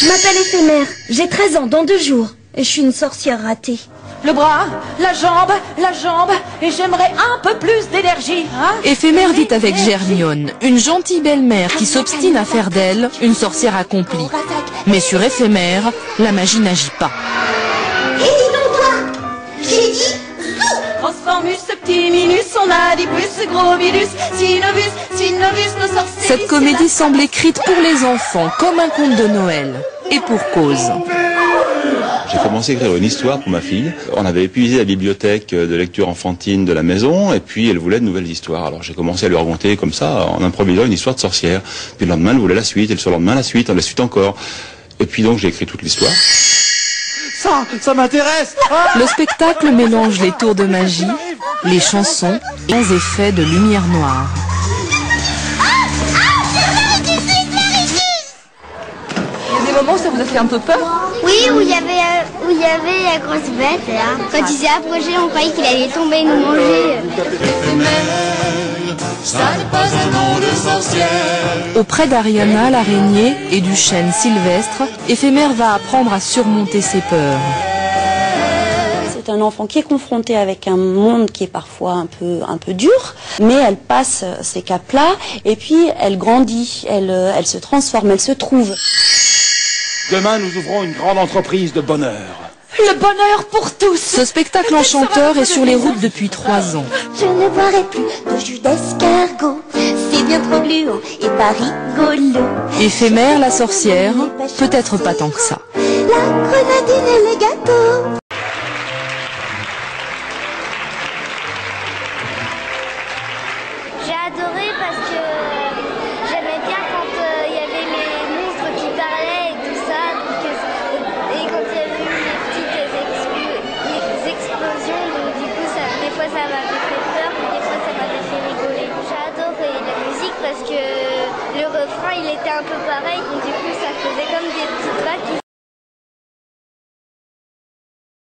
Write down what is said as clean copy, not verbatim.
Je m'appelle Éphémère, j'ai 13 ans dans 2 jours. Et je suis une sorcière ratée. Le bras, la jambe, et j'aimerais un peu plus d'énergie. Hein? Éphémère vit avec Germione, une gentille belle-mère qui s'obstine à faire d'elle une sorcière accomplie. Mais sur Éphémère, la magie n'agit pas. Et dis donc toi, j'ai dit Transformus, petit minus, on a dit plus, gros minus, Synovus, nos sorciers. Cette comédie semble écrite pour les enfants, comme un conte de Noël. Et pour cause. J'ai commencé à écrire une histoire pour ma fille. On avait épuisé la bibliothèque de lecture enfantine de la maison et puis elle voulait de nouvelles histoires. Alors j'ai commencé à lui raconter comme ça, en improvisant une histoire de sorcière. Puis le lendemain, elle voulait la suite et le surlendemain, la suite encore. Et puis donc j'ai écrit toute l'histoire. Ça m'intéresse. Le spectacle mélange les tours de magie, les chansons et les effets de lumière noire. Il y a des moments où ça vous a fait un peu peur? Oui, où il y avait la grosse bête là. Quand il s'est approché, on croyait qu'il allait tomber et nous manger. Ça n'est pas un nom de sorcière. Auprès d'Ariana, l'araignée, et du chêne Sylvestre, Éphémère va apprendre à surmonter ses peurs. C'est un enfant qui est confronté avec un monde qui est parfois un peu dur, mais elle passe ces caps-là et puis elle grandit, elle se transforme, elle se trouve. Demain, nous ouvrons une grande entreprise de bonheur. Le bonheur pour tous. Ce spectacle enchanteur est sur les routes depuis 3 ans. Je ne boirai plus de jus d'escargot. C'est bien trop gluant et pas rigolo. Éphémère, la sorcière, peut-être pas tant que ça. La grenadine et les gâteaux. J'ai adoré parce que j'aimais bien quand il y avait les monstres qui parlaient et tout ça. Et quand il y avait eu les petites explosions, donc du coup, des fois ça m'avait fait peur, mais des fois ça m'avait fait rigoler. J'ai adoré la musique parce que le refrain il était un peu pareil, donc du coup ça faisait comme des petites vagues.